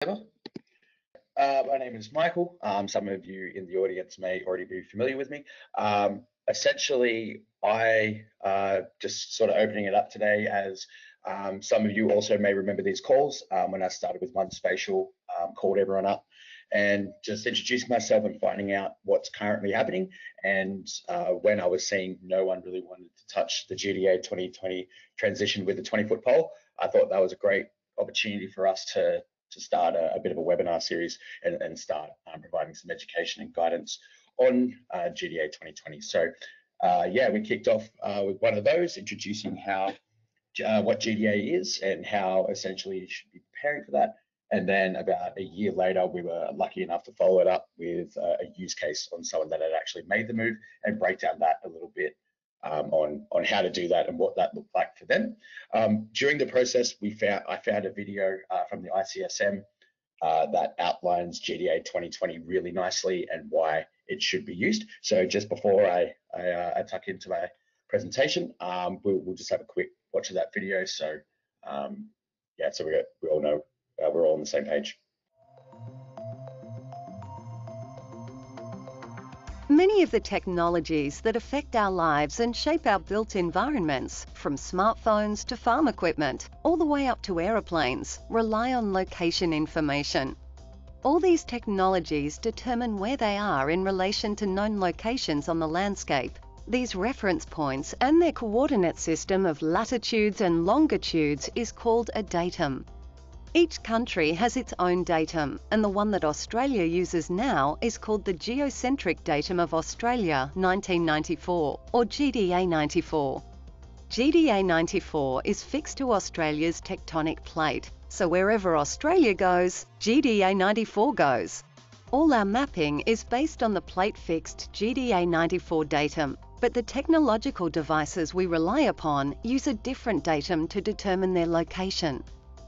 My name is Michael. Some of you in the audience may already be familiar with me. Essentially, I just sort of opening it up today as some of you also may remember these calls when I started with OneSpace, called everyone up and just introducing myself and finding out what's currently happening. And when I was seeing no one really wanted to touch the GDA 2020 transition with the 20-foot pole, I thought that was a great opportunity for us to start a bit of a webinar series and start providing some education and guidance on GDA 2020. So yeah, we kicked off with one of those, introducing how what GDA is and how essentially you should be preparing for that. And then about a year later, we were lucky enough to follow it up with a use case on someone that had actually made the move and break down that a little bit on how to do that and what that looked like for them. During the process, I found a video from the ICSM that outlines GDA 2020 really nicely and why it should be used. So just before I tuck into my presentation, we'll just have a quick watch of that video. So yeah, so we all know we're all on the same page. Many of the technologies that affect our lives and shape our built environments, from smartphones to farm equipment, all the way up to aeroplanes, rely on location information. All these technologies determine where they are in relation to known locations on the landscape. These reference points and their coordinate system of latitudes and longitudes is called a datum. Each country has its own datum, and the one that Australia uses now is called the Geocentric Datum of Australia 1994, or GDA94. GDA94 is fixed to Australia's tectonic plate, so wherever Australia goes, GDA94 goes. All our mapping is based on the plate-fixed GDA94 datum, but the technological devices we rely upon use a different datum to determine their location.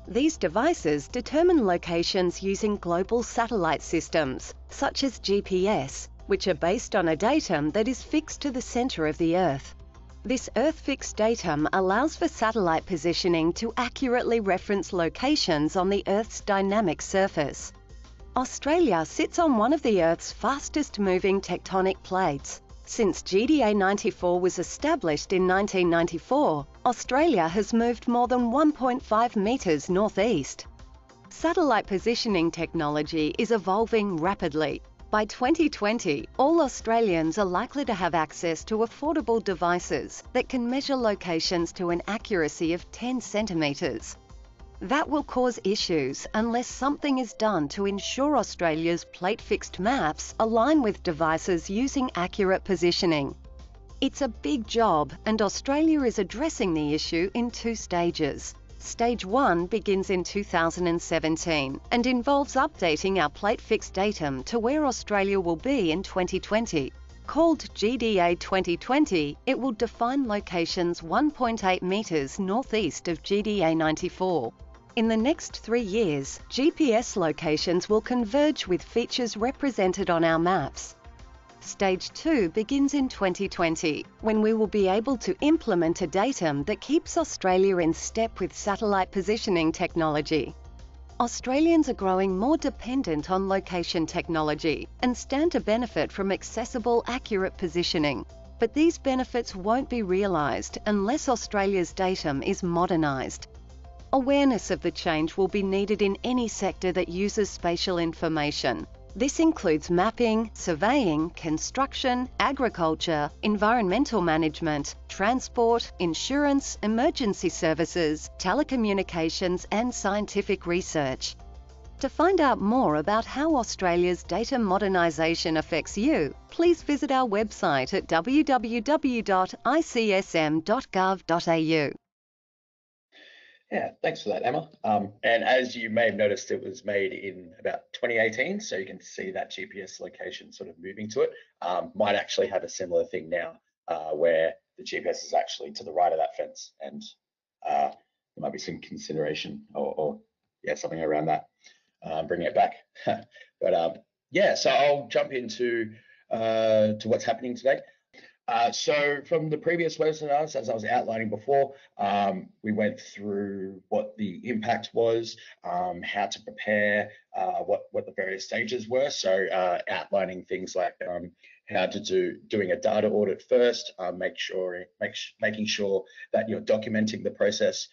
These devices determine locations using global satellite systems, such as GPS, which are based on a datum that is fixed to the center of the Earth. This Earth-fixed datum allows for satellite positioning to accurately reference locations on the Earth's dynamic surface. Australia sits on one of the Earth's fastest-moving tectonic plates. Since GDA94 was established in 1994, Australia has moved more than 1.5 meters northeast. Satellite positioning technology is evolving rapidly. By 2020, all Australians are likely to have access to affordable devices that can measure locations to an accuracy of 10 centimeters. That will cause issues unless something is done to ensure Australia's plate-fixed maps align with devices using accurate positioning. It's a big job, and Australia is addressing the issue in 2 stages. Stage 1 begins in 2017 and involves updating our plate-fixed datum to where Australia will be in 2020. Called GDA 2020, it will define locations 1.8 meters northeast of GDA 94. In the next 3 years, GPS locations will converge with features represented on our maps. Stage 2 begins in 2020, when we will be able to implement a datum that keeps Australia in step with satellite positioning technology. Australians are growing more dependent on location technology and stand to benefit from accessible, accurate positioning. But these benefits won't be realised unless Australia's datum is modernised. Awareness of the change will be needed in any sector that uses spatial information. This includes mapping, surveying, construction, agriculture, environmental management, transport, insurance, emergency services, telecommunications, and scientific research. To find out more about how Australia's data modernisation affects you, please visit our website at www.icsm.gov.au. Yeah, thanks for that, Emma. And as you may have noticed, it was made in about 2018, so you can see that GPS location sort of moving to it. Might actually have a similar thing now, where the GPS is actually to the right of that fence, and there might be some consideration or yeah, something around that, bringing it back. But yeah, so I'll jump into to what's happening today. So from the previous webinars, as I was outlining before, we went through what the impact was, how to prepare, what the various stages were. So outlining things like how to doing a data audit first, making sure that you're documenting the process,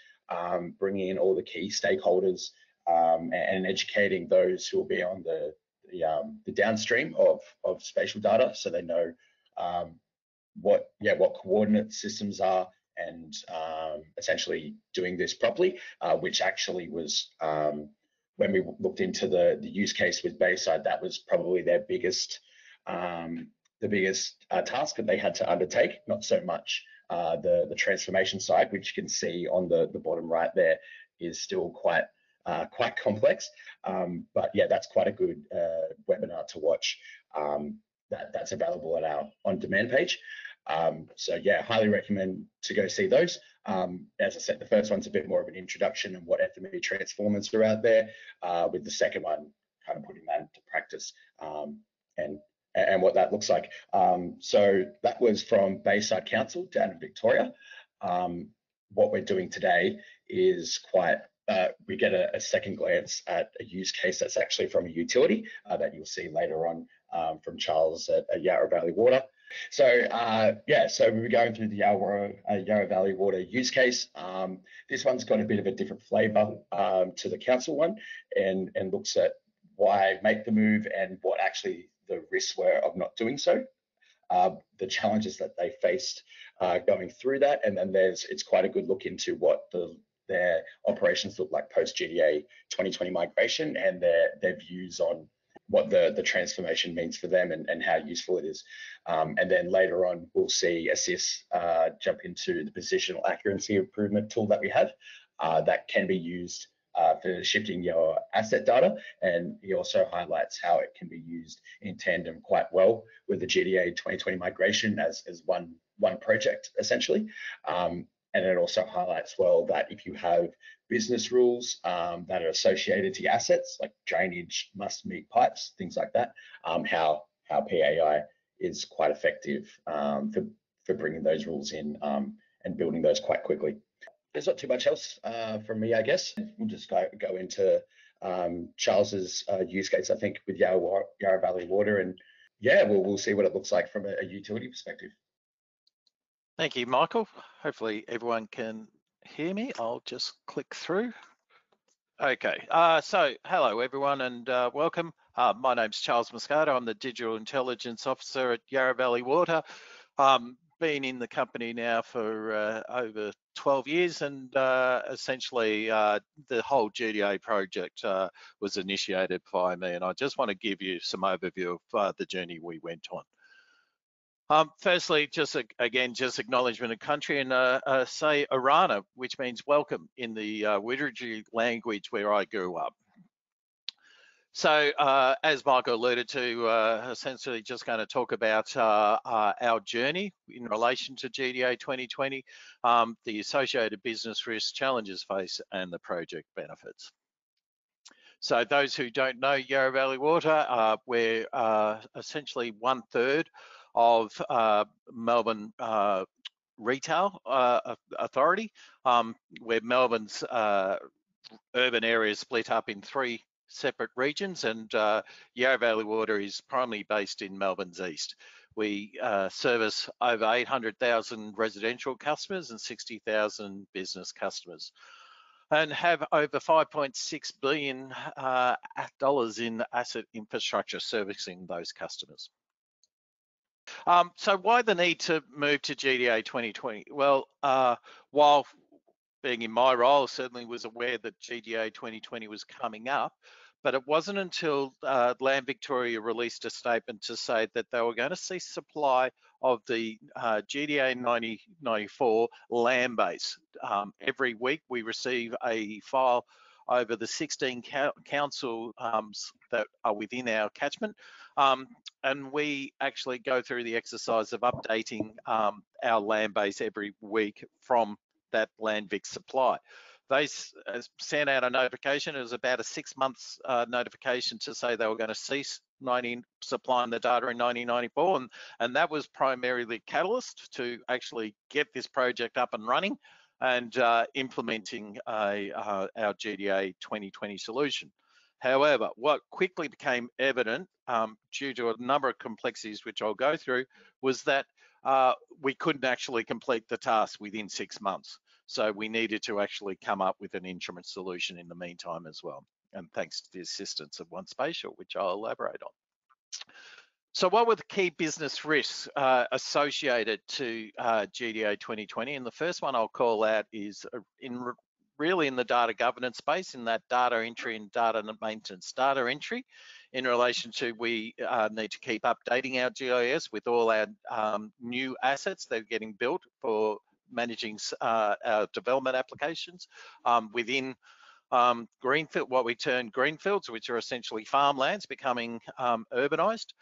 bringing in all the key stakeholders, and educating those who will be on the downstream of spatial data, so they know what coordinate systems are, and essentially doing this properly, which actually was, when we looked into the use case with Bayside, that was probably their biggest task that they had to undertake, not so much the transformation side, which you can see on the bottom right there is still quite complex. But yeah, that's quite a good webinar to watch. That's available at our on-demand page. So yeah, highly recommend to go see those. As I said, the first one's a bit more of an introduction and what FME transformers are out there, with the second one kind of putting that into practice, and what that looks like. So that was from Bayside Council down in Victoria. What we're doing today is we get a second glance at a use case that's actually from a utility that you'll see later on from Charles at Yarra Valley Water. So so we were going through the Yarra Valley Water use case. This one's got a bit of a different flavour to the council one, and looks at why make the move and what actually the risks were of not doing so, the challenges that they faced going through that, and then it's quite a good look into what their operations look like post GDA 2020 migration, and their views on what the transformation means for them, and how useful it is. And then later on, we'll see Assist jump into the positional accuracy improvement tool that we have that can be used for shifting your asset data. And he also highlights how it can be used in tandem quite well with the GDA 2020 migration as one project, essentially. And it also highlights well that if you have business rules that are associated to your assets, like drainage, must meet pipes, things like that, how PAI is quite effective for bringing those rules in and building those quite quickly. There's not too much else from me, I guess. We'll just go into Charles's use case, I think, with Yarra Valley Water, and yeah, we'll see what it looks like from a utility perspective. Thank you, Michael. Hopefully everyone can hear me. I'll just click through. Okay, so hello everyone, and welcome. My name's Charles Moscato. I'm the Digital Intelligence Officer at Yarra Valley Water. Been in the company now for over 12 years, and essentially the whole GDA project was initiated by me, and I just want to give you some overview of the journey we went on. Firstly, just acknowledgement of country, and say Arana, which means welcome in the Wiradjuri language where I grew up. So as Michael alluded to, essentially just going to talk about our journey in relation to GDA 2020, the associated business risks, challenges faced, and the project benefits. So those who don't know Yarra Valley Water, we're essentially 1/3 of Melbourne Retail Authority, where Melbourne's urban areas split up in 3 separate regions, and Yarra Valley Water is primarily based in Melbourne's east. We service over 800,000 residential customers and 60,000 business customers, and have over $5.6 billion in asset infrastructure servicing those customers. So why the need to move to GDA 2020? Well, while being in my role, certainly was aware that GDA 2020 was coming up, but it wasn't until Land Victoria released a statement to say that they were going to cease supply of the GDA 9094 land base. Every week we receive a file over the 16 councils that are within our catchment, and we actually go through the exercise of updating our land base every week from that Land Vic supply. they sent out a notification. It was about a 6 months notification to say they were going to cease supplying the data in 1994, and that was primarily the catalyst to actually get this project up and running and implementing our GDA 2020 solution. However, what quickly became evident due to a number of complexities which I'll go through was that we couldn't actually complete the task within 6 months. So we needed to actually come up with an interim solution in the meantime as well. And thanks to the assistance of OneSpace, which I'll elaborate on. So what were the key business risks associated to GDA 2020? And the first one I'll call out is really in the data governance space, in that data entry and data maintenance. Data entry in relation to we need to keep updating our GIS with all our new assets that are getting built for managing our development applications within greenfield, what we term greenfields, which are essentially farmlands becoming urbanized.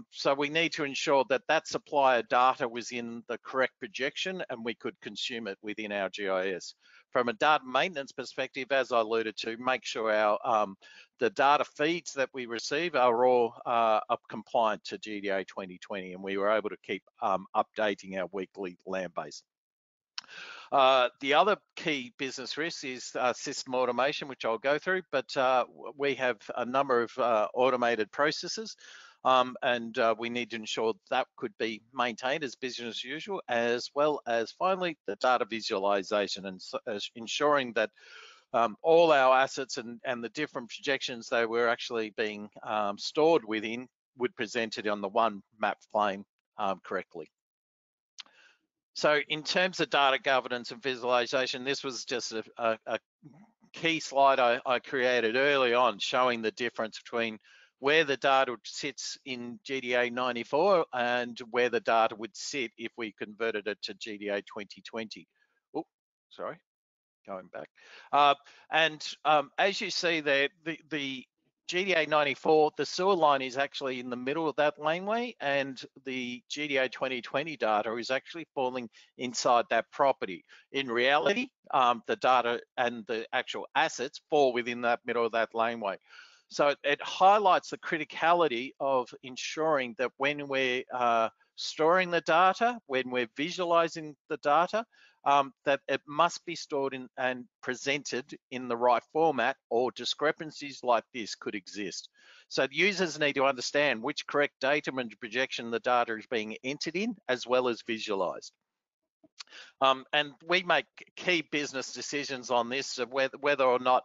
So we need to ensure that that supplier data was in the correct projection and we could consume it within our GIS. From a data maintenance perspective, as I alluded to, make sure our the data feeds that we receive are all up compliant to GDA 2020, and we were able to keep updating our weekly land base. The other key business risk is system automation, which I'll go through, but we have a number of automated processes, and we need to ensure that could be maintained as business as usual, as well as finally the data visualization and ensuring that all our assets and the different projections that were actually being stored within would present it on the one map plane correctly. So in terms of data governance and visualization, this was just a key slide I created early on, showing the difference between where the data sits in GDA 94 and where the data would sit if we converted it to GDA 2020. Oh, sorry, going back. As you see there, the GDA 94, the sewer line is actually in the middle of that laneway, and the GDA 2020 data is actually falling inside that property. In reality, the data and the actual assets fall within that middle of that laneway. So it highlights the criticality of ensuring that when we're storing the data, when we're visualizing the data, that it must be stored in and presented in the right format, or discrepancies like this could exist. So the users need to understand which correct data and projection the data is being entered in, as well as visualized. And we make key business decisions on this, of whether or not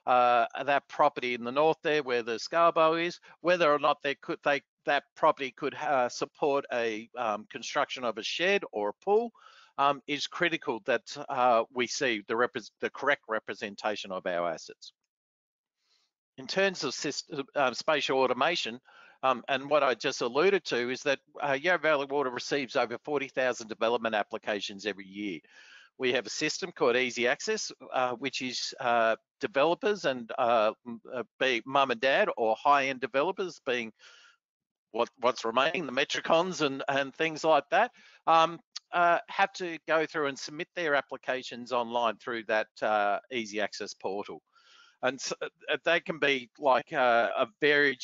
that property in the north there, where the Scarborough is, whether or not that property could support a construction of a shed or a pool, is critical that we see the correct representation of our assets. In terms of spatial automation, and what I just alluded to is that Yarra Valley Water receives over 40,000 development applications every year. We have a system called Easy Access, which is developers and be mum and dad or high-end developers, being what's remaining, the Metricons and things like that, have to go through and submit their applications online through that Easy Access portal. And so they can be like a varied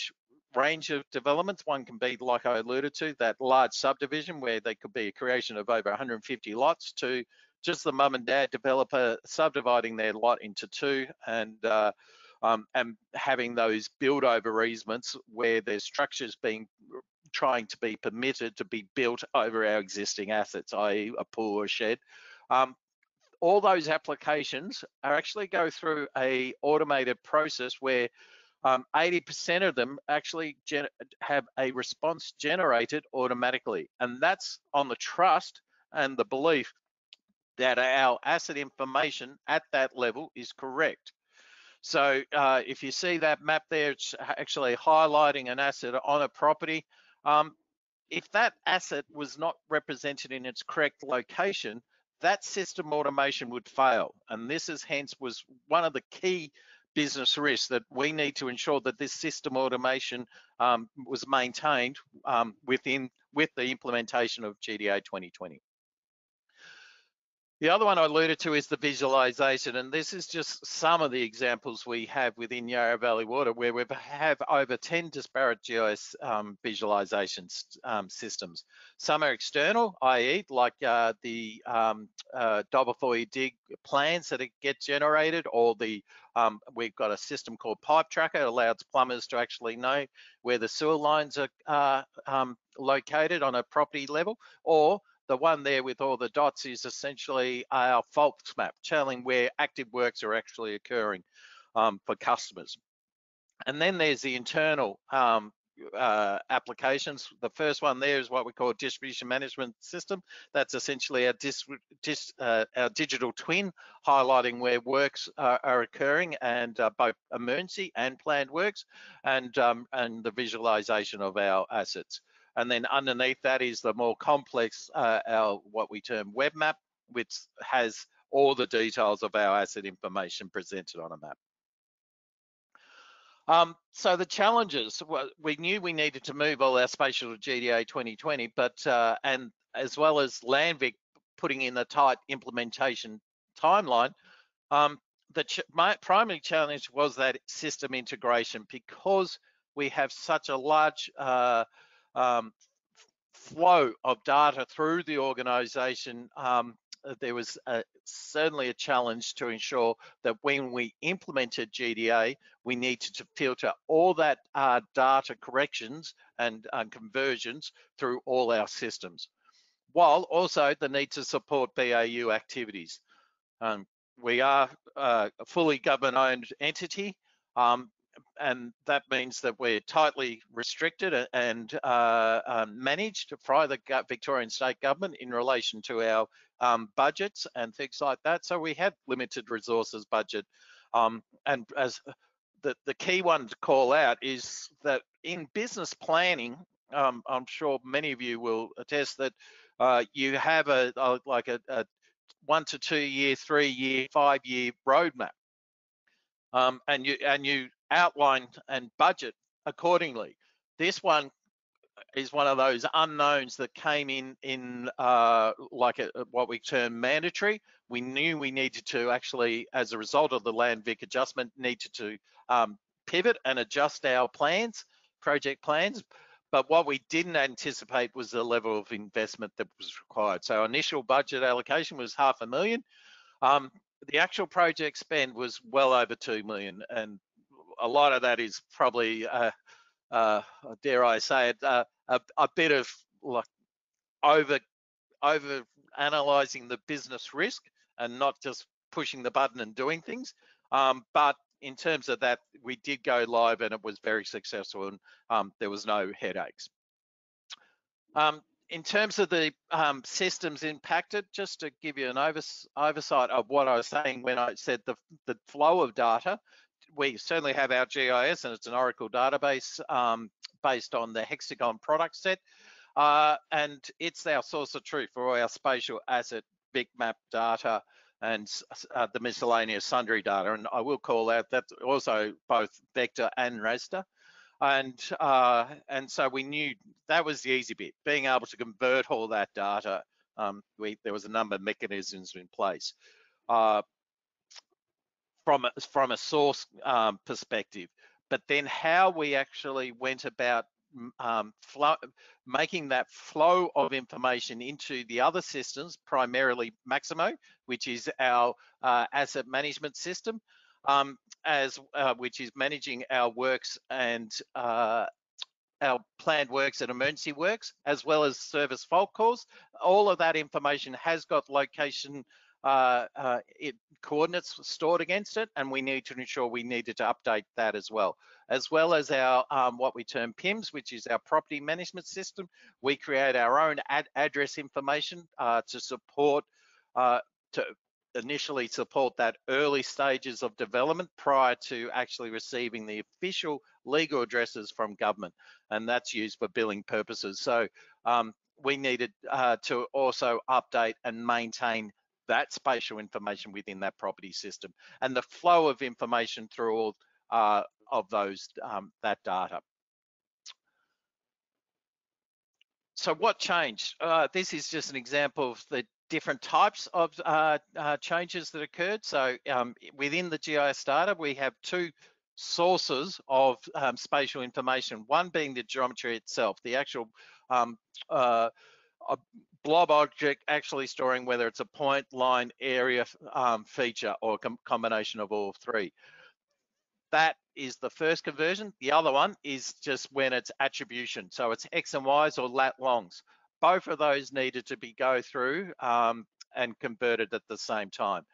range of developments. One can be, like I alluded to, that large subdivision where they could be a creation of over 150 lots, to just the mum and dad developer subdividing their lot into two and having those build over easements where there's structures trying to be permitted to be built over our existing assets, i.e. a pool or a shed. All those applications are actually go through a automated process where 80% of them actually have a response generated automatically. And that's on the trust and the belief that our asset information at that level is correct. So if you see that map there, it's actually highlighting an asset on a property. If that asset was not represented in its correct location, that system automation would fail. And this is hence was one of the key business risks, that we need to ensure that this system automation was maintained with the implementation of GDA 2020. The other one I alluded to is the visualization, and this is just some of the examples we have within Yarra Valley Water, where we have over 10 disparate GIS visualization systems. Some are external, i.e. like the Dobber for you dig plans that get generated, or the we've got a system called Pipe Tracker. It allows plumbers to actually know where the sewer lines are located on a property level, or the one there with all the dots is essentially our faults map, telling where active works are actually occurring for customers. And then there's the internal applications. The first one there is what we call distribution management system. That's essentially our digital twin, highlighting where works are occurring, and both emergency and planned works, and the visualization of our assets. And then underneath that is the more complex, our what we term web map, which has all the details of our asset information presented on a map. So the challenges, well, we knew we needed to move all our spatial to GDA 2020, but and as well as Landvic putting in a tight implementation timeline, the primary challenge was that system integration, because we have such a large flow of data through the organisation. There was certainly a challenge to ensure that when we implemented GDA, we needed to filter all that data corrections and conversions through all our systems, while also the need to support BAU activities. We are a fully government-owned entity, and that means that we're tightly restricted and managed by the Victorian state government in relation to our budgets and things like that. So we have limited resources budget. And as the key one to call out is that in business planning, I'm sure many of you will attest that you have a 1 to 2 year, 3 year, 5 year roadmap, and you outline and budget accordingly. This one is one of those unknowns that came in what we term mandatory. We knew we needed to actually, as a result of the Landvic adjustment, needed to pivot and adjust our plans, project plans. But what we didn't anticipate was the level of investment that was required. So initial budget allocation was $500,000. The actual project spend was well over 2 million, and a lot of that is probably, dare I say it, a bit of like over analysing the business risk and not just pushing the button and doing things. But in terms of that, we did go live and it was very successful, and there was no headaches. In terms of the systems impacted, just to give you an oversight of what I was saying when I said the flow of data, we certainly have our GIS, and it's an Oracle database based on the Hexagon product set, and it's our source of truth for all our spatial asset bitmap data and the miscellaneous sundry data. And I will call out that also both vector and raster. And so we knew that was the easy bit, being able to convert all that data. There was a number of mechanisms in place from a source perspective, but then how we actually went about making that flow of information into the other systems, primarily Maximo, which is our asset management system, which is managing our works and our planned works and emergency works, as well as service fault calls. All of that information has got location coordinates stored against it, and we need to ensure we needed to update that as well as our what we term PIMS, which is our property management system. We create our own address information to support initially support that early stages of development prior to actually receiving the official legal addresses from government, and that's used for billing purposes. So we needed to also update and maintain that spatial information within that property system, and the flow of information through all of those that data. So what changed? This is just an example of the different types of changes that occurred. So within the GIS data, we have two sources of spatial information, one being the geometry itself, the actual a blob object actually storing whether it's a point, line, area, feature, or a combination of all three. That is the first conversion. The other one is just when it's attribution. So it's X and Y's or lat longs. Both of those needed to be go through and converted at the same time.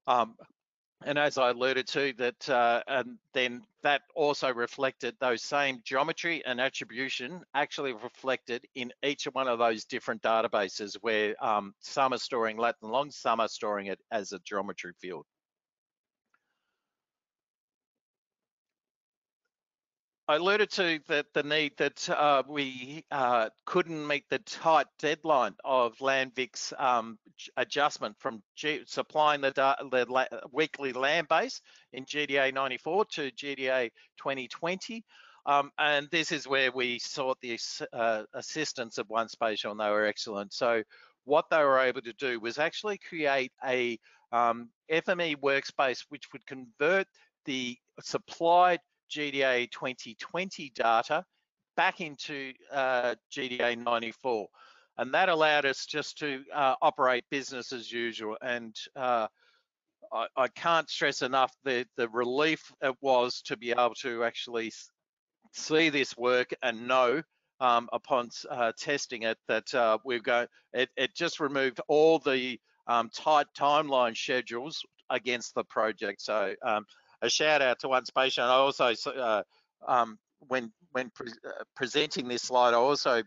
And as I alluded to, that and then that also reflected those same geometry and attribution actually reflected in each one of those different databases where some are storing lat and longs, some are storing it as a geometry field. I alluded to the need that we couldn't meet the tight deadline of Landvic's adjustment from supplying the weekly land base in GDA94 to GDA2020. And this is where we sought the assistance of OneSpace, and they were excellent. So what they were able to do was actually create a FME workspace which would convert the supplied GDA 2020 data back into GDA 94, and that allowed us just to operate business as usual. And I can't stress enough the relief it was to be able to actually see this work and know upon testing it that we've got it just removed all the tight timeline schedules against the project. So a shout out to OneSpace. And I also, when presenting this slide, I also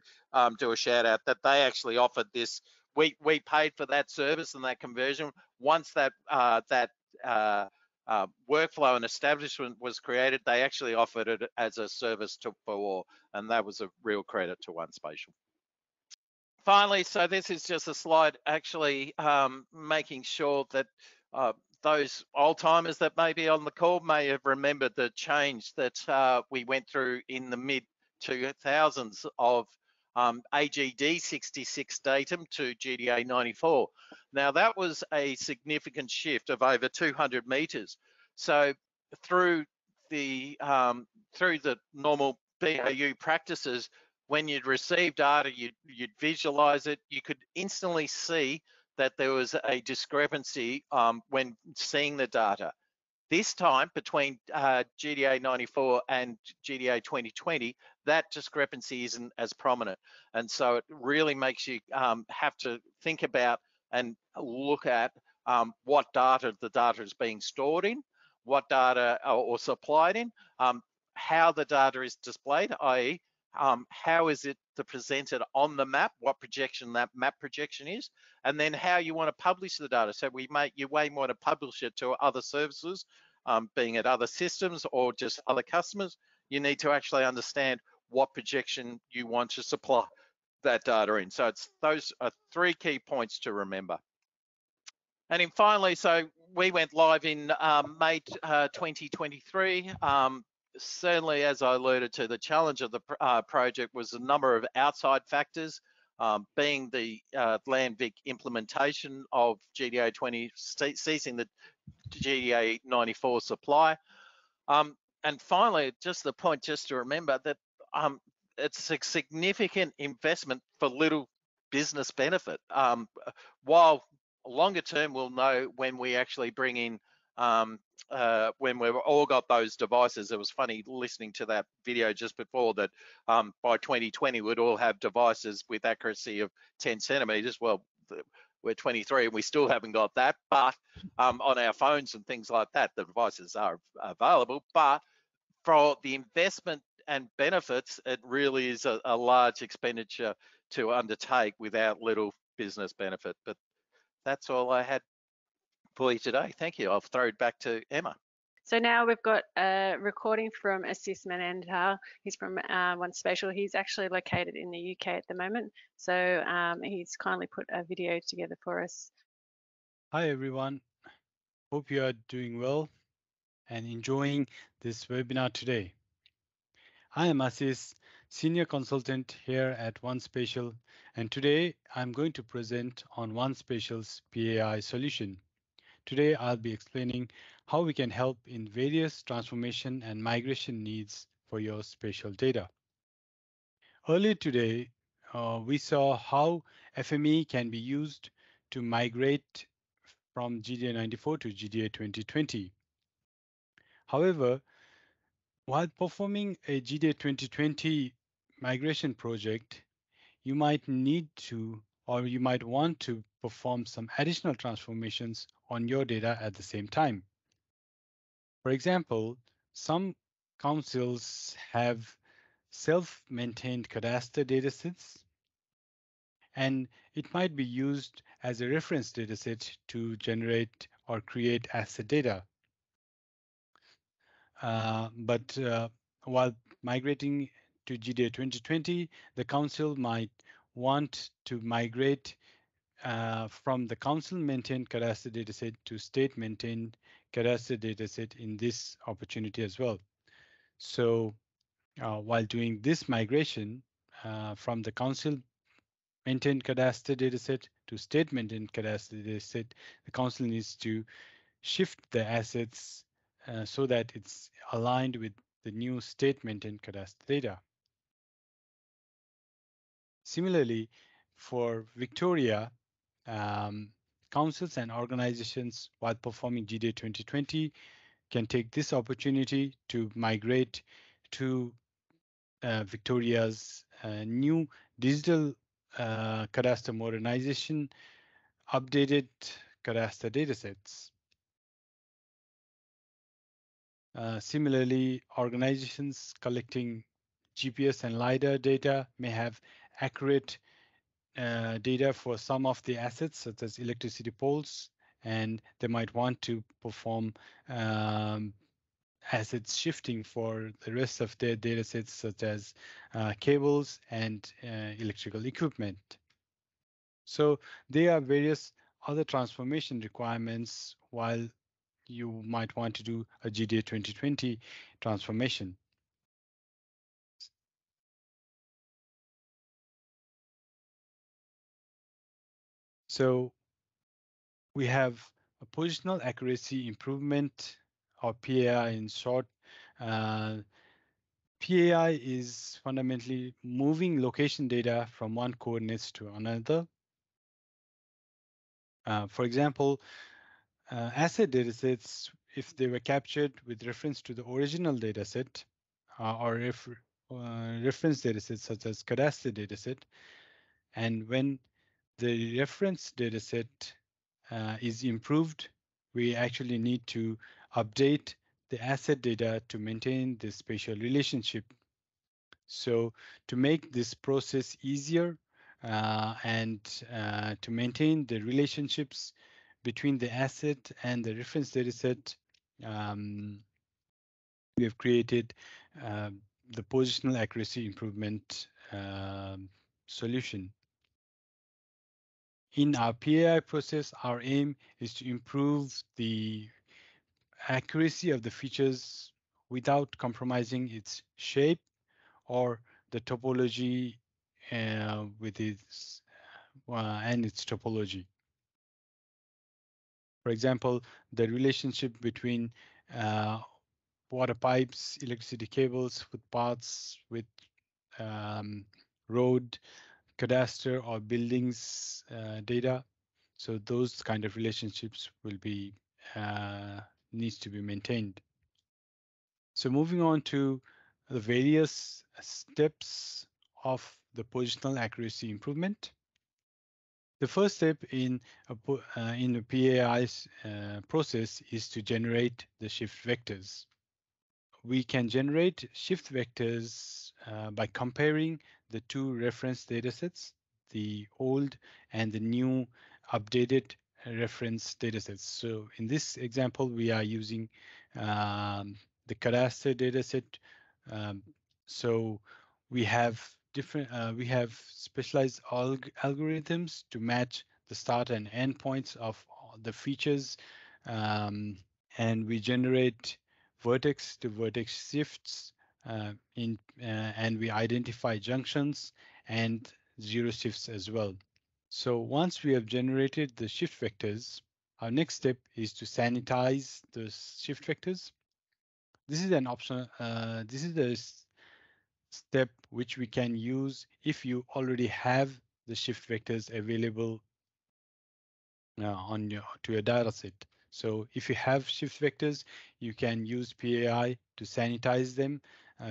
do a shout out that they actually offered this. We paid for that service and that conversion. Once that workflow and establishment was created, they actually offered it as a service for all, and that was a real credit to OneSpace. Finally, so this is just a slide actually making sure that those old timers that may be on the call may have remembered the change that we went through in the mid 2000s of AGD 66 datum to GDA 94. Now that was a significant shift of over 200 meters. So through the normal BAU practices, when you'd receive data, you'd visualize it, you could instantly see that there was a discrepancy when seeing the data. This time between GDA 94 and GDA 2020, that discrepancy isn't as prominent. And so it really makes you have to think about and look at what data the data is being stored in, what data or supplied in, how the data is displayed, i.e. how is it presented on the map, what projection that map projection is, and then how you want to publish the data. So you may want to publish it to other services, being it other systems or just other customers. You need to actually understand what projection you want to supply that data in. So those are three key points to remember. And then finally, so we went live in May 2023. Certainly, as I alluded to, the challenge of the project was a number of outside factors, being the Landvic implementation of GDA 20, ceasing the GDA 94 supply. And finally, just the point just to remember that it's a significant investment for little business benefit. While longer term, we'll know when we actually bring in when we've all got those devices. It was funny listening to that video just before that by 2020 we'd all have devices with accuracy of 10 centimeters. Well, we're 23 and we still haven't got that, but on our phones and things like that, the devices are available. But for the investment and benefits, it really is a large expenditure to undertake without little business benefit. But that's all I had for you today. Thank you. I'll throw it back to Emma. So now we've got a recording from Assis Manandhar. He's from OneSpace. He's actually located in the UK at the moment. So he's kindly put a video together for us. Hi everyone. Hope you are doing well and enjoying this webinar today. I am Assis, Senior Consultant here at OneSpatial, and today I'm going to present on OneSpatial's PAI solution. Today I'll be explaining how we can help in various transformation and migration needs for your spatial data. Earlier today, we saw how FME can be used to migrate from GDA94 to GDA2020. However, while performing a GDA2020 migration project, you might need to, or you might want to perform some additional transformations on your data at the same time. For example, some councils have self-maintained cadastre datasets, and it might be used as a reference dataset to generate or create asset data. But while migrating to GDA 2020, the council might want to migrate from the council-maintained cadastre dataset to state-maintained cadastre dataset in this opportunity as well. So while doing this migration from the council-maintained cadastre dataset to state-maintained cadastre dataset, the council needs to shift the assets so that it's aligned with the new state-maintained cadastre data. Similarly, for Victoria, councils and organizations, while performing GDA 2020, can take this opportunity to migrate to Victoria's new digital cadastre modernization updated cadastre datasets. Similarly, organizations collecting GPS and LiDAR data may have accurate data for some of the assets, such as electricity poles, and they might want to perform assets shifting for the rest of their data sets, such as cables and electrical equipment. So there are various other transformation requirements while you might want to do a GDA 2020 transformation. So we have a positional accuracy improvement, or PAI in short. PAI is fundamentally moving location data from one coordinates to another. For example, asset datasets, if they were captured with reference to the original dataset or reference datasets such as cadastre dataset, and when the reference dataset is improved, we actually need to update the asset data to maintain the spatial relationship. So to make this process easier and to maintain the relationships between the asset and the reference dataset, we have created the positional accuracy improvement solution. In our PAI process, our aim is to improve the accuracy of the features without compromising its shape or the topology with its and its topology. For example, the relationship between water pipes, electricity cables, footpaths with road, cadastre or buildings data. So those kind of relationships will be needs to be maintained. So moving on to the various steps of the positional accuracy improvement. The first step in a PAI process is to generate the shift vectors. We can generate shift vectors by comparing the two reference datasets, the old and the new updated reference datasets. So in this example, we are using the cadastre dataset. So we have we have specialized algorithms to match the start and end points of the features, and we generate vertex to vertex shifts and we identify junctions and zero shifts as well. So once we have generated the shift vectors, our next step is to sanitize those shift vectors. This is an option. This is the step which we can use if you already have the shift vectors available on your data set. So if you have shift vectors, you can use PAI to sanitize them.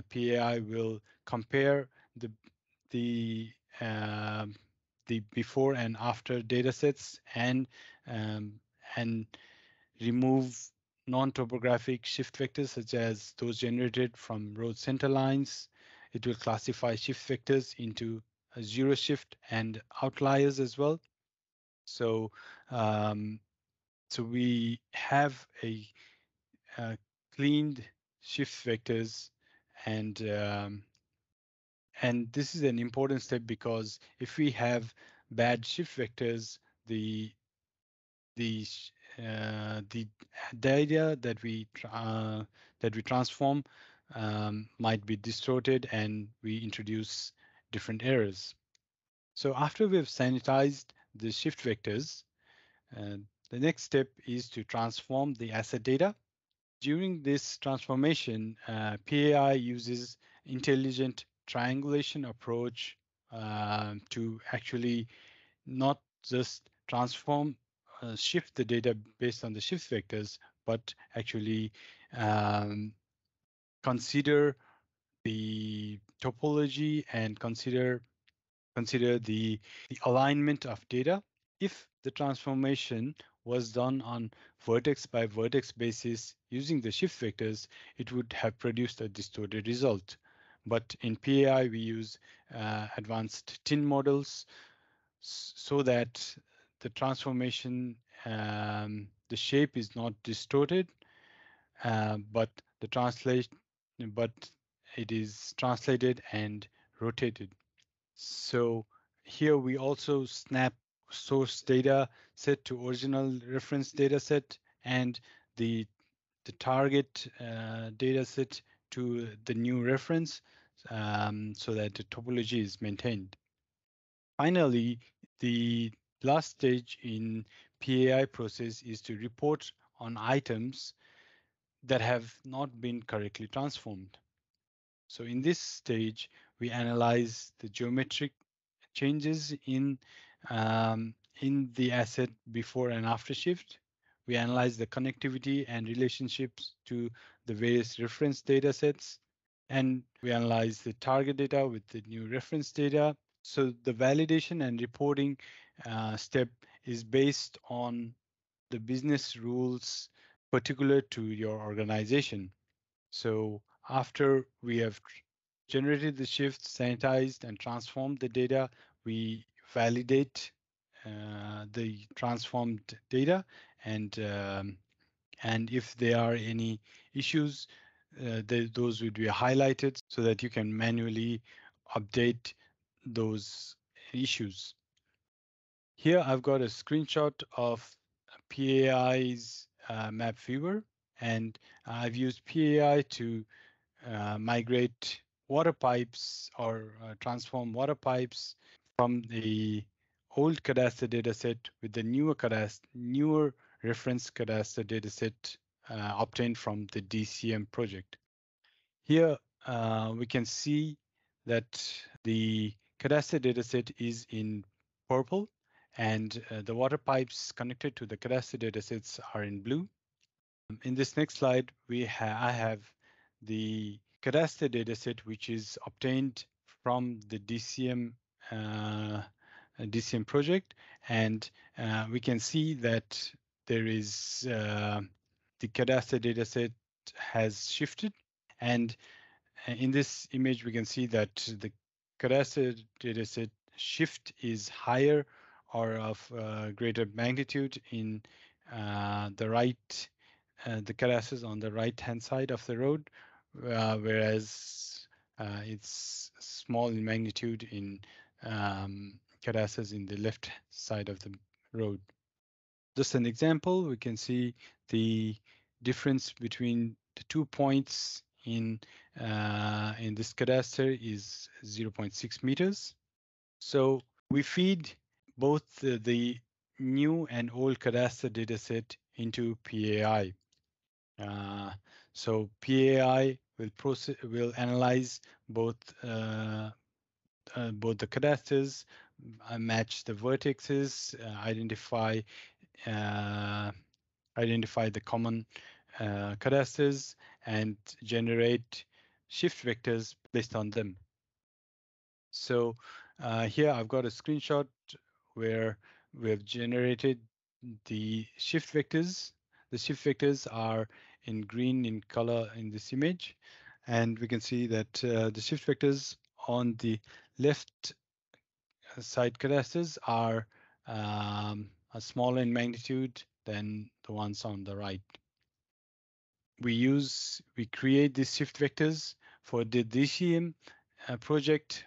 PAI will compare the um, the before and after data sets um, and remove non-topographic shift vectors such as those generated from road center lines. It will classify shift vectors into a zero shift and outliers as well. So um, so we have a cleaned shift vectors, and this is an important step because if we have bad shift vectors, the the the data that we transform might be distorted, and we introduce different errors. So after we've sanitized the shift vectors, uh, the next step is to transform the asset data. During this transformation, PAI uses intelligent triangulation approach to actually not just shift the data based on the shift vectors, but actually um, consider the topology and consider the alignment of data. If the transformation was done on vertex by vertex basis using the shift vectors, it would have produced a distorted result. But in PAI, we use advanced tin models so that the transformation, the shape is not distorted, but but it is translated and rotated. So here we also snap source data set to original reference data set and the target data set to the new reference so that the topology is maintained. Finally, the last stage in PAI process is to report on items that have not been correctly transformed. So in this stage, we analyze the geometric changes in the asset before and after shift. We analyze the connectivity and relationships to the various reference data sets, and we analyze the target data with the new reference data. So the validation and reporting step is based on the business rules particular to your organization. So after we have generated the shifts, sanitized and transformed the data, we validate the transformed data, and if there are any issues, those would be highlighted so that you can manually update those issues. Here I've got a screenshot of PAI's map viewer, and I've used PAI to migrate water pipes or transform water pipes from the old cadastre dataset with the newer reference cadastre dataset obtained from the DCM project. Here we can see that the cadastre dataset is in purple, and the water pipes connected to the cadastre datasets are in blue. In this next slide, I have the cadastre dataset, which is obtained from the DCM project, and we can see that there is the cadastre dataset has shifted, and in this image we can see that the cadastre dataset shift is higher or of greater magnitude in the right the cadastres on the right hand side of the road, whereas it's small in magnitude in cadastres in the left side of the road. Just an example, we can see the difference between the 2 points in in this cadastre is 0.6 meters. So we feed both the new and old cadastre dataset into PAI. So PAI will analyze both both the cadastres, match the vertices, identify the common cadastres, and generate shift vectors based on them. So here I've got a screenshot where we have generated the shift vectors. The shift vectors are in green in color in this image, and we can see that the shift vectors on the left side cadastres are smaller in magnitude than the ones on the right. We create these shift vectors for the DCM project.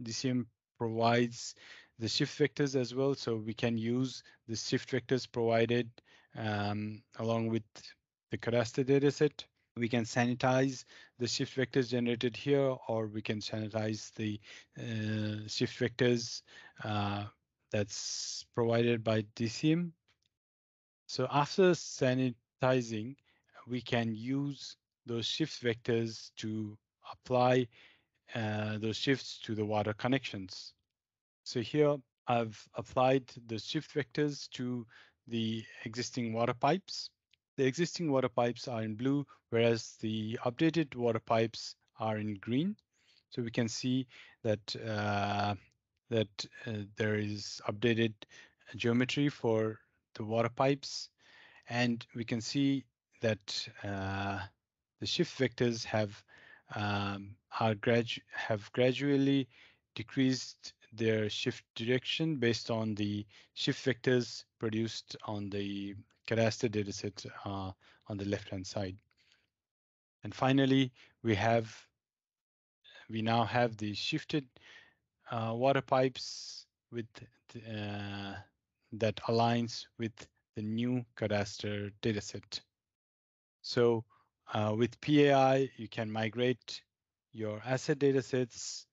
DCM provides the shift vectors as well, so we can use the shift vectors provided along with the cadastre dataset. We can sanitize the shift vectors generated here, or we can sanitize the shift vectors that's provided by DCM. So after sanitizing, we can use those shift vectors to apply those shifts to the water connections. So here I've applied the shift vectors to the existing water pipes. The existing water pipes are in blue, whereas the updated water pipes are in green. So we can see that there is updated geometry for the water pipes, and we can see that the shift vectors have gradually decreased their shift direction based on the shift vectors produced on the cadastre dataset on the left-hand side. And finally, we now have the shifted water pipes with that aligns with the new cadastre dataset. So with PAI, you can migrate your asset datasets.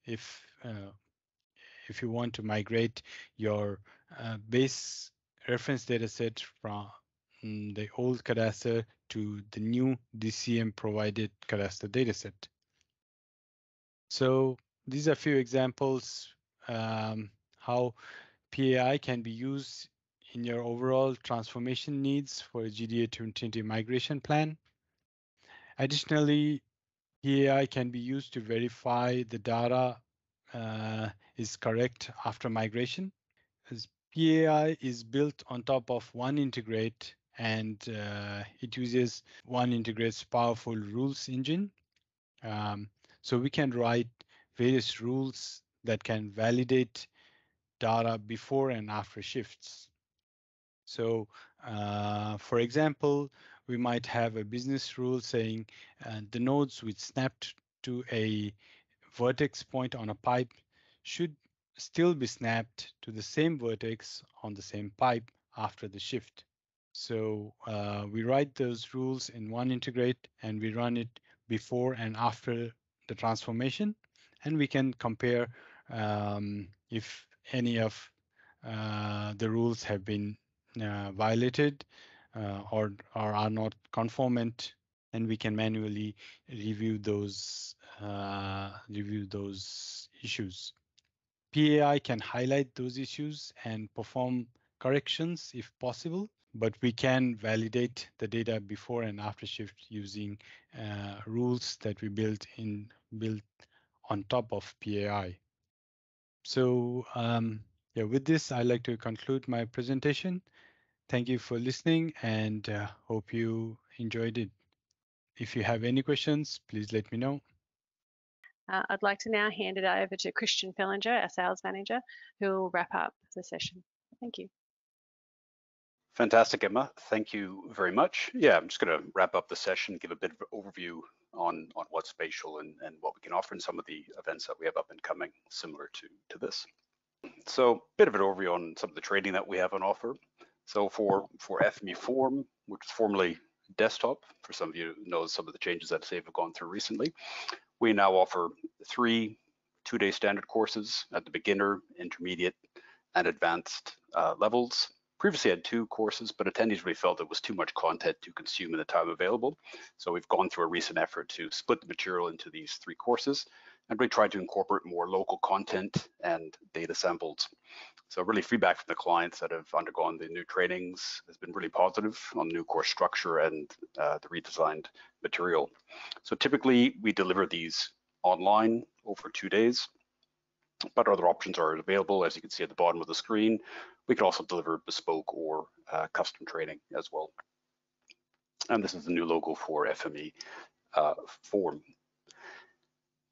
If you want to migrate your base reference dataset from the old cadastre to the new DCM provided cadastre dataset. So these are a few examples how PAI can be used in your overall transformation needs for a GDA2020 migration plan. Additionally, PAI can be used to verify the data is correct after migration. As PAI is built on top of OneIntegrate, and it uses OneIntegrate's powerful rules engine. So we can write various rules that can validate data before and after shifts. So for example, we might have a business rule saying the nodes which snapped to a vertex point on a pipe should still be snapped to the same vertex on the same pipe after the shift. So we write those rules in OneIntegrate and we run it before and after the transformation, and we can compare if any of the rules have been violated or are not conformant, and we can manually review those issues. PAI can highlight those issues and perform corrections if possible, but we can validate the data before and after shift using rules that we built on top of PAI. So yeah, with this, I'd like to conclude my presentation. Thank you for listening, and hope you enjoyed it. If you have any questions, please let me know. I'd like to now hand it over to Christian Fellinger, our sales manager, who will wrap up the session. Thank you. Fantastic, Emma. Thank you very much. Yeah, I'm just going to wrap up the session, give a bit of an overview on what's Spatial and what we can offer and some of the events that we have up and coming similar to this. So a bit of an overview on some of the training that we have on offer. So for FME Forum, which was formerly desktop. For some of you who know some of the changes that SAFE have gone through recently. We now offer 3 two-day standard courses at the beginner, intermediate, and advanced levels. Previously had 2 courses, but attendees really felt it was too much content to consume in the time available. So we've gone through a recent effort to split the material into these 3 courses and really try to incorporate more local content and data samples. So really feedback from the clients that have undergone the new trainings has been really positive on the new course structure and the redesigned material. So typically we deliver these online over 2 days, but other options are available. As you can see at the bottom of the screen, we can also deliver bespoke or custom training as well. And this is the new logo for FME Form.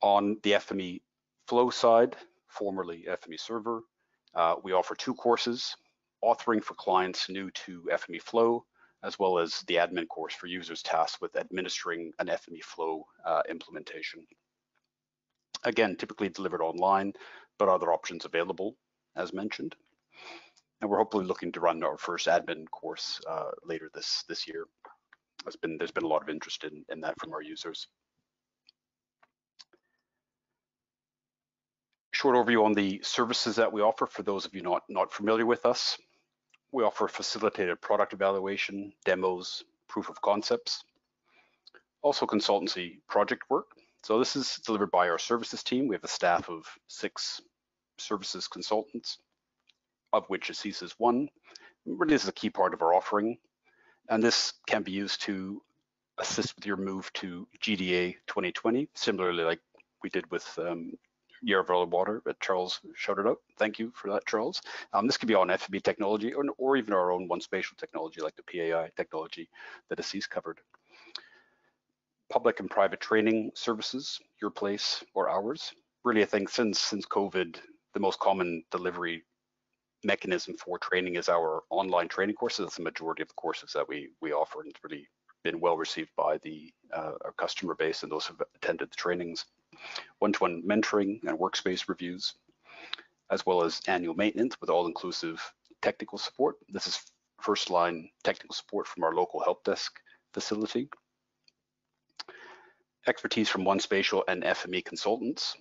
On the FME Flow side, formerly FME Server, we offer 2 courses, authoring for clients new to FME Flow, as well as the admin course for users tasked with administering an FME Flow implementation. Again, typically delivered online, but other options available, as mentioned. And we're hopefully looking to run our first admin course later this year. There's been a lot of interest in that from our users. Short overview on the services that we offer for those of you not familiar with us. We offer facilitated product evaluation, demos, proof of concepts, also consultancy project work. So this is delivered by our services team. We have a staff of 6 services consultants, of which ASIS is 1. Really, this is a key part of our offering, and this can be used to assist with your move to GDA 2020, similarly like we did with Year of Early Water that Charles shouted out. Thank you for that, Charles. This could be on FME technology or even our own OneSpace technology, like the PAI technology that ASIS covered. Public and private training services, your place or ours. Really, I think since COVID, the most common delivery mechanism for training is our online training courses. That's the majority of the courses that we offer, and it's really been well received by our customer base and those who have attended the trainings. One-to-one mentoring and workspace reviews, as well as annual maintenance with all-inclusive technical support. This is first-line technical support from our local help desk facility. Expertise from OneSpace and FME consultants.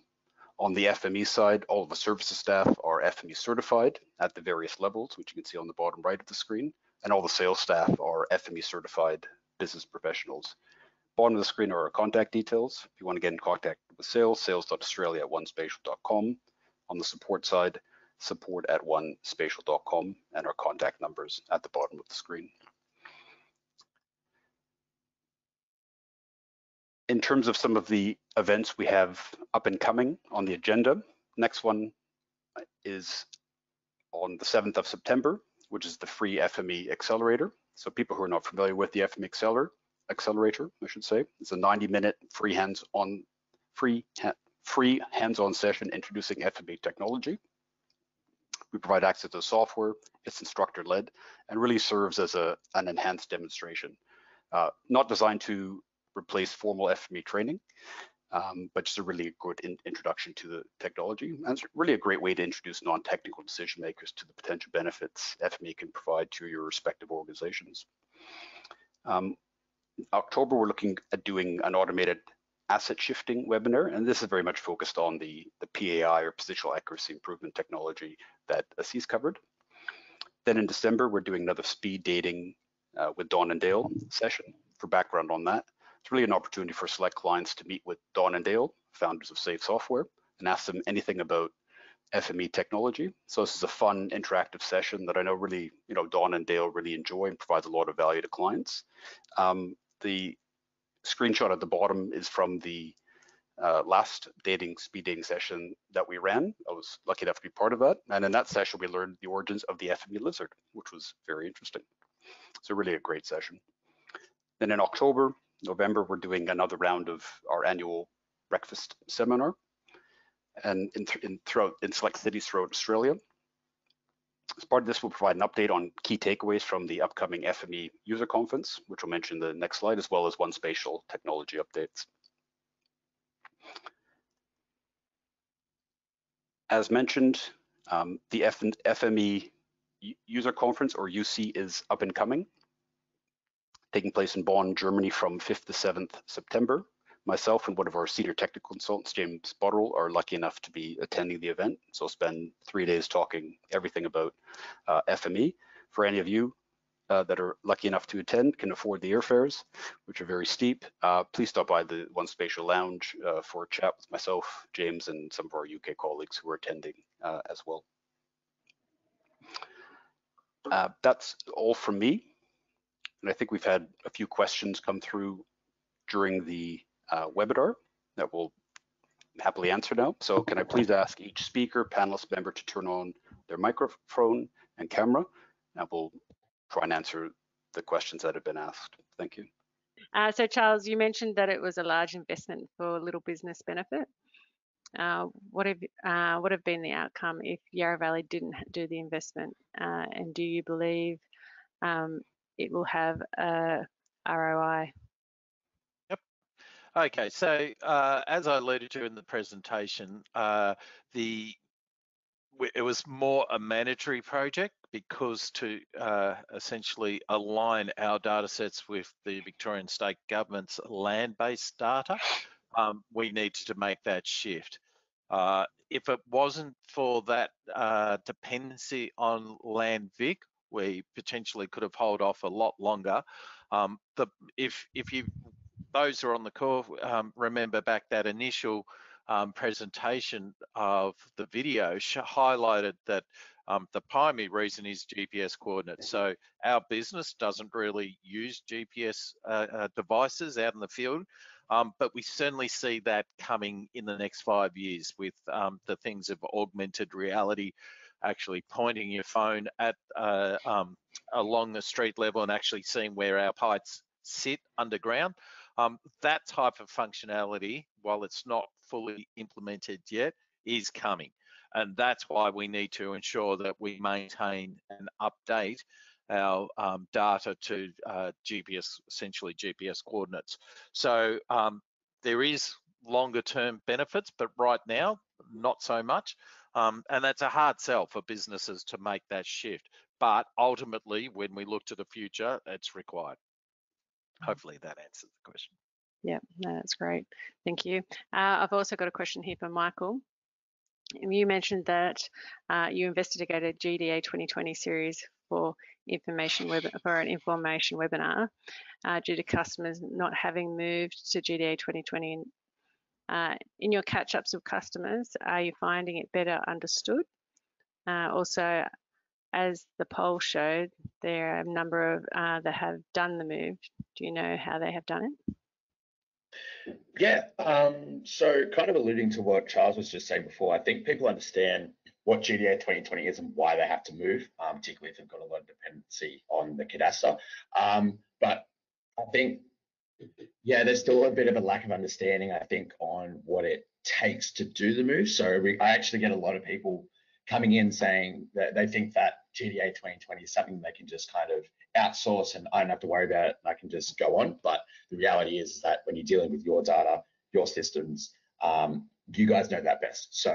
On the FME side, all of the services staff are FME certified at the various levels, which you can see on the bottom right of the screen, and all the sales staff are FME certified business professionals. Bottom of the screen are our contact details. If you want to get in contact with sales, sales.australia@onespatial.com. On the support side, support@onespatial.com, and our contact numbers at the bottom of the screen. In terms of some of the events we have up and coming on the agenda, next one is on the 7th of September, which is the free FME Accelerator. So people who are not familiar with the FME Accelerator, I should say, it's a 90-minute free hands-on session introducing FME technology. We provide access to software, it's instructor-led, and really serves as an enhanced demonstration. Not designed to replace formal FME training, but just a really good introduction to the technology. And it's really a great way to introduce non-technical decision makers to the potential benefits FME can provide to your respective organizations. October, we're looking at doing an automated asset shifting webinar, and this is very much focused on the PAI or positional accuracy improvement technology that ASIS covered. Then in December, we're doing another speed dating with Don and Dale session. For background on that, it's really an opportunity for select clients to meet with Don and Dale, founders of Safe Software, and ask them anything about FME technology. So this is a fun, interactive session that I know really, Don and Dale really enjoy and provides a lot of value to clients. The screenshot at the bottom is from the last speed dating session that we ran. I was lucky enough to be part of that. And in that session, we learned the origins of the FME lizard, which was very interesting. So really a great session. Then in November, we're doing another round of our annual breakfast seminar, and in select cities throughout Australia. As part of this, we'll provide an update on key takeaways from the upcoming FME User Conference, which we'll mention in the next slide, as well as OneSpace technology updates. As mentioned, the FME User Conference, or UC, is up and coming. taking place in Bonn, Germany from 5th to 7th September. Myself and one of our senior technical consultants, James Botterill, are lucky enough to be attending the event. So I'll spend 3 days talking everything about FME. For any of you that are lucky enough to attend, can afford the airfares, which are very steep, please stop by the OneSpace Lounge for a chat with myself, James, and some of our UK colleagues who are attending as well. That's all from me. And I think we've had a few questions come through during the webinar that we'll happily answer now. So can I please ask each speaker, panelist member to turn on their microphone and camera, and we'll try and answer the questions that have been asked. Thank you. So Charles, you mentioned that it was a large investment for little business benefit. What have been the outcome if Yarra Valley didn't do the investment? And do you believe it will have a ROI? Yep. Okay, so as I alluded to in the presentation, it was more a mandatory project because to essentially align our data sets with the Victorian State Government's land-based data, we needed to make that shift. If it wasn't for that dependency on land Vic, we potentially could have held off a lot longer. If you, those who are on the call, remember back that initial presentation of the video highlighted that the primary reason is GPS coordinates. So our business doesn't really use GPS devices out in the field, but we certainly see that coming in the next 5 years with the things of augmented reality, actually pointing your phone at along the street level and actually seeing where our pipes sit underground. That type of functionality, while it's not fully implemented yet, is coming. And that's why we need to ensure that we maintain and update our data to GPS, essentially GPS coordinates. So there is longer term benefits, but right now, not so much. And that's a hard sell for businesses to make that shift. But ultimately, when we look to the future, it's required. Hopefully that answers the question. Yeah, no, that's great. Thank you. I've also got a question here for Michael. You mentioned that you investigated GDA2020 series for an information webinar due to customers not having moved to GDA2020. In your catch-ups with customers, are you finding it better understood? Also, as the poll showed, there are a number of that have done the move. Do you know how they have done it? Yeah, so kind of alluding to what Charles was just saying before, I think people understand what GDA 2020 is and why they have to move, particularly if they've got a lot of dependency on the cadastre. But I think, yeah, there's still a bit of a lack of understanding, I think, on what it takes to do the move. So I actually get a lot of people coming in saying that they think that GDA 2020 is something they can just kind of outsource and I don't have to worry about it, and I can just go on. But the reality is that when you're dealing with your data, your systems, you guys know that best. So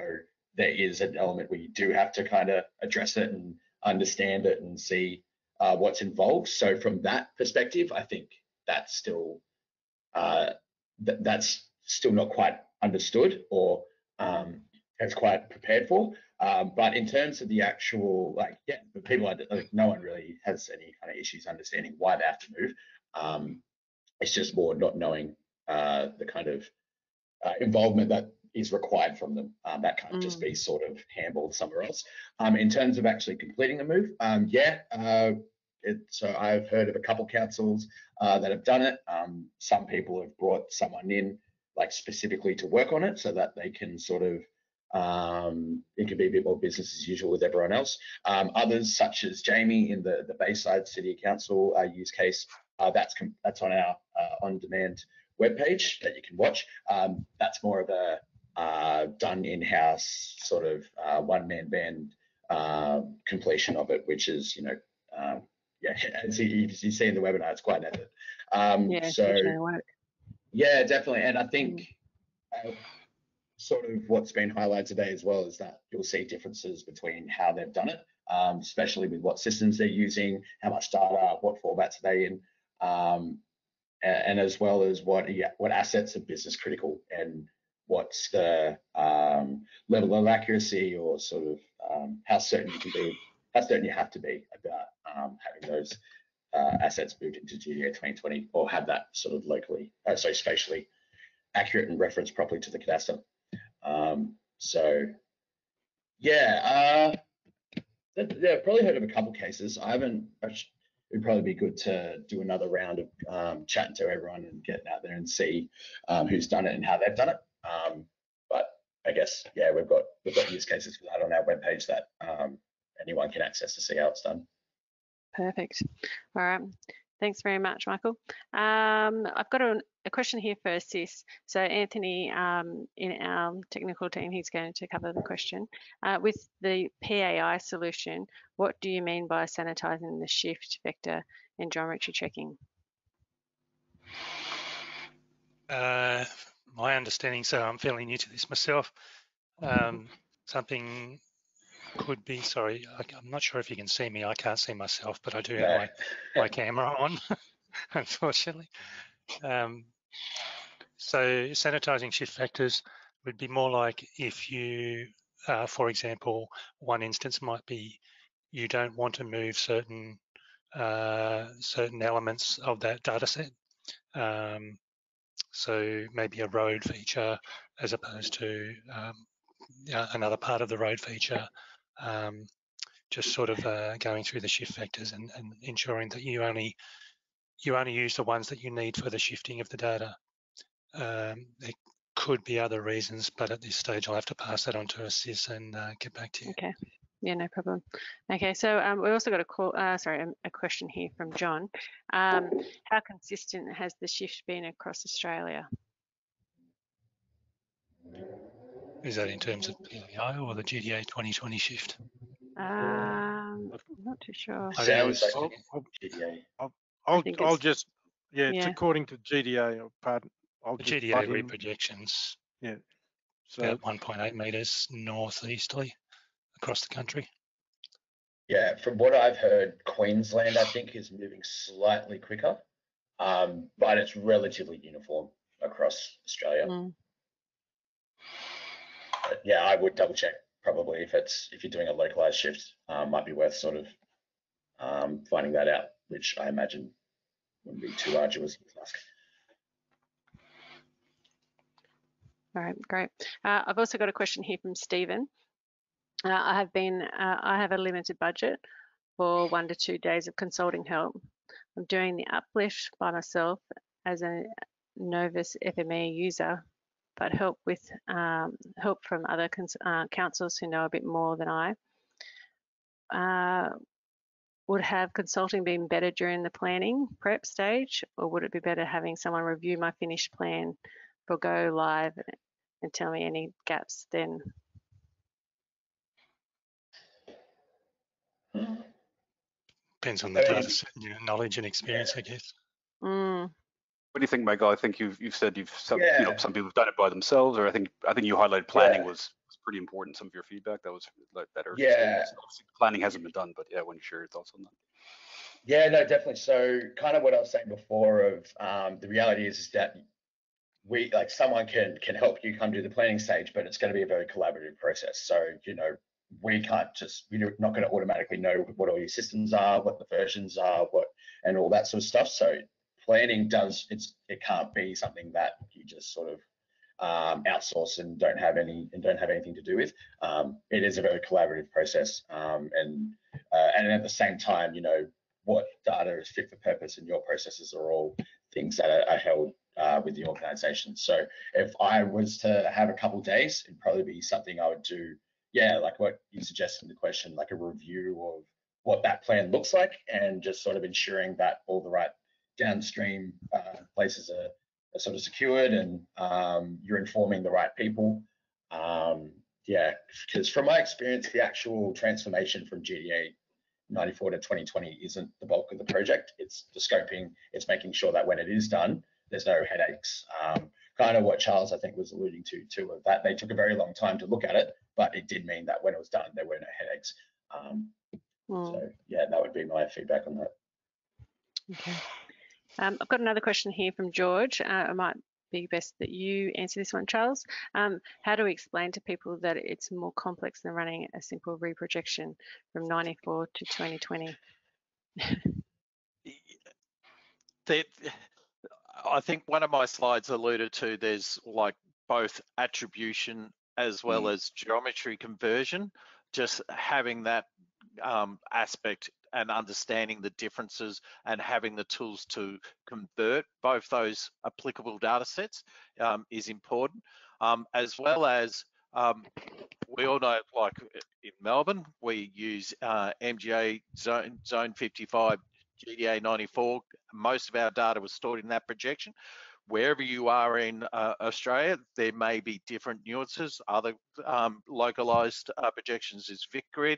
there is an element where you do have to kind of address it and understand it and see what's involved. So from that perspective, I think that's still that's still not quite understood or has quite prepared for. But in terms of the actual, like, yeah, the people, like, no one really has any kind of issues understanding why they have to move. It's just more not knowing the kind of involvement that is required from them. That can't just be sort of handled somewhere else. In terms of actually completing the move, so I've heard of a couple councils that have done it. Some people have brought someone in, like, specifically to work on it so that they can sort of, it can be a bit more business as usual with everyone else. Others, such as Jamie in the Bayside City Council use case, that's on our on-demand webpage that you can watch. That's more of a done in-house sort of one-man band completion of it, which is, you know, yeah, as you see in the webinar, it's quite an effort. Yeah, so work. Yeah, definitely. And I think sort of what's been highlighted today as well is that you'll see differences between how they've done it, especially with what systems they're using, how much data, what formats are they in. and as well as what assets are business critical and what's the level of accuracy or sort of how certain you have to be about having those assets moved into GDA 2020 or have that sort of spatially accurate and referenced properly to the cadastre. So yeah, I've probably heard of a couple cases. I haven't. It'd probably be good to do another round of chatting to everyone and getting out there and see who's done it and how they've done it. But I guess we've got use cases for that on our webpage that anyone can access to see how it's done. Perfect. All right. Thanks very much, Michael. I've got a question here for Sis. So Anthony, in our technical team, he's going to cover the question. With the PAI solution, what do you mean by sanitizing the shift vector and geometry checking? My understanding, so I'm fairly new to this myself, something could be, sorry, I'm not sure if you can see me. I can't see myself, but I do have my camera on, unfortunately. So sanitizing shift vectors would be more like if you, for example, one instance might be you don't want to move certain elements of that data set. So maybe a road feature as opposed to another part of the road feature. Just sort of going through the shift vectors and ensuring that you only use the ones that you need for the shifting of the data. There could be other reasons, but at this stage I'll have to pass that on to Sis and get back to you. Okay, yeah, no problem. Okay, so we also got a question here from John. How consistent has the shift been across Australia? Is that in terms of PAI or the GDA 2020 shift? I'm not too sure. Sounds like I'll just, it's according to GDA. Pardon. The GDA reprojections. Yeah. So about 1.8 meters northeasterly across the country. Yeah, from what I've heard, Queensland I think is moving slightly quicker, but it's relatively uniform across Australia. But yeah, I would double check probably if you're doing a localized shift, might be worth sort of finding that out, which I imagine wouldn't be too arduous to ask. All right, great. I've also got a question here from Stephen. I have a limited budget for 1 to 2 days of consulting help. I'm doing the uplift by myself as a novice FME user, but help from other councils who know a bit more than I. Would have consulting been better during the planning prep stage, or would it be better having someone review my finished plan for go live and tell me any gaps then? Depends on the data set and your knowledge and experience, I guess. What do you think, Michael? I think you've said some people have done it by themselves, or I think you highlighted planning was pretty important. Some of your feedback that was better. Yeah. Planning hasn't been done, but yeah, when you share your thoughts on that. Yeah, no, definitely. So kind of what I was saying before of the reality is that someone can help you come to the planning stage, but it's going to be a very collaborative process. So, we can't we're not going to automatically know what all your systems are, what the versions are, and all that sort of stuff. So planning it can't be something that you just sort of outsource and don't have anything to do with. It is a very collaborative process, and at the same time, what data is fit for purpose and your processes are all things that are held with the organization. So if I was to have a couple of days, it'd probably be something I would do, like what you suggested in the question, like a review of what that plan looks like and just sort of ensuring that all the right downstream places are sort of secured and you're informing the right people. Because from my experience, the actual transformation from GDA 94 to 2020 isn't the bulk of the project. It's the scoping. It's making sure that when it is done, there's no headaches. Kind of what Charles, I think, was alluding to too, of that they took a very long time to look at it, but it did mean that when it was done, there were no headaches. So yeah, that would be my feedback on that. Okay. I've got another question here from George. It might be best that you answer this one, Charles. How do we explain to people that it's more complex than running a simple reprojection from 94 to 2020? I think one of my slides alluded to there's like both attribution as well as geometry conversion. Just having that aspect and understanding the differences and having the tools to convert both those applicable data sets is important, as well as we all know, like in Melbourne, we use MGA Zone 55, GDA 94. Most of our data was stored in that projection. Wherever you are in Australia, there may be different nuances. Other localized projections is VicGrid,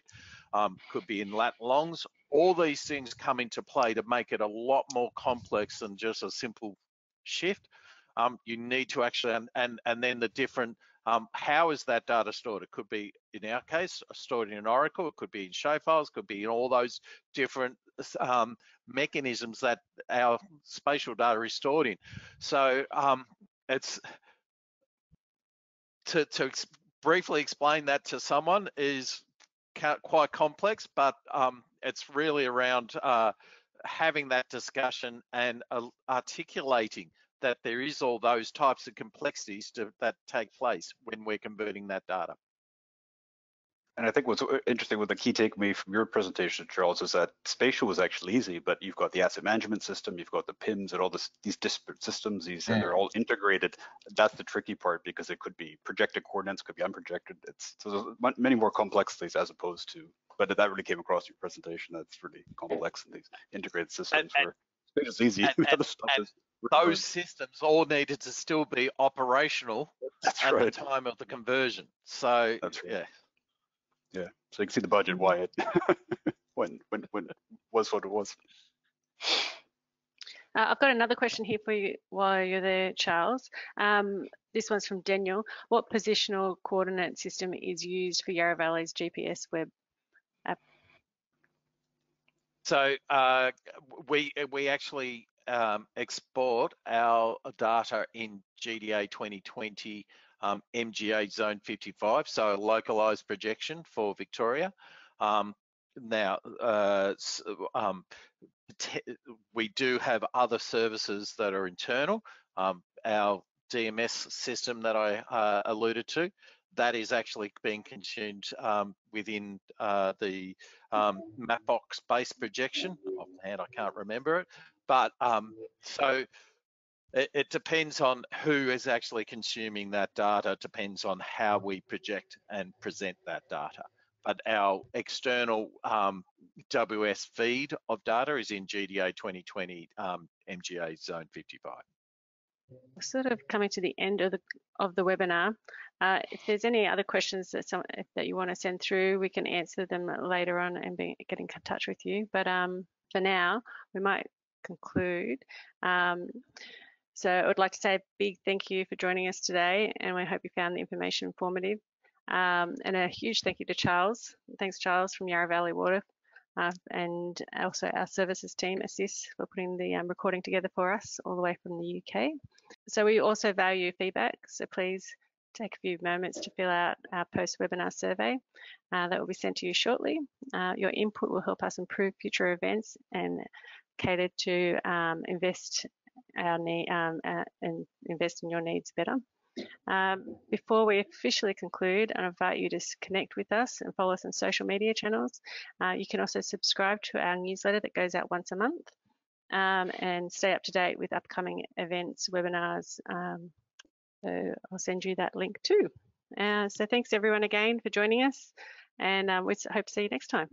could be in lat longs. All these things come into play to make it a lot more complex than just a simple shift. You need to actually, and then the different, how is that data stored? It could be, in our case, stored in an Oracle, it could be in shapefiles, could be in all those different mechanisms that our spatial data is stored in. So it's to briefly explain that to someone is quite complex, but it's really around having that discussion and articulating that there is all those types of complexities that take place when we're converting that data. And I think what's interesting with the key takeaway from your presentation, Charles, is that spatial was actually easy, but you've got the asset management system, you've got the PIMs and all these disparate systems, and they're all integrated. That's the tricky part, because it could be projected coordinates, could be unprojected. So there's many more complexities as opposed to, but that really came across in your presentation. That's really complex in these integrated systems where it's easy. Those systems all needed to still be operational at the time of the conversion. So yeah, so you can see the budget why it when it was what it was. I've got another question here for you while you're there, Charles. This one's from Daniel. What positional coordinate system is used for Yarra Valley's GPS web app? So we actually export our data in GDA 2020 MGA Zone 55, so a localized projection for Victoria. Now, we do have other services that are internal. Our DMS system that I alluded to, that is actually being consumed within the Mapbox-based projection. Offhand, I can't remember it, but so it depends on who is actually consuming that data. It depends on how we project and present that data. But our external WS feed of data is in GDA 2020 MGA Zone 55. We're sort of coming to the end of the webinar. If there's any other questions that you want to send through, we can answer them later on and get in touch with you. But for now, we might conclude. So I would like to say a big thank you for joining us today, and we hope you found the information informative. And a huge thank you to Charles. Thanks, Charles, from Yarra Valley Water, and also our services team, Assist, for putting the recording together for us all the way from the UK. So we also value feedback, so please take a few moments to fill out our post-webinar survey that will be sent to you shortly. Your input will help us improve future events and cater to invest in your needs better. Before we officially conclude, I invite you to connect with us and follow us on social media channels. You can also subscribe to our newsletter that goes out once a month and stay up to date with upcoming events, webinars. So I'll send you that link too. So thanks everyone again for joining us, and we hope to see you next time.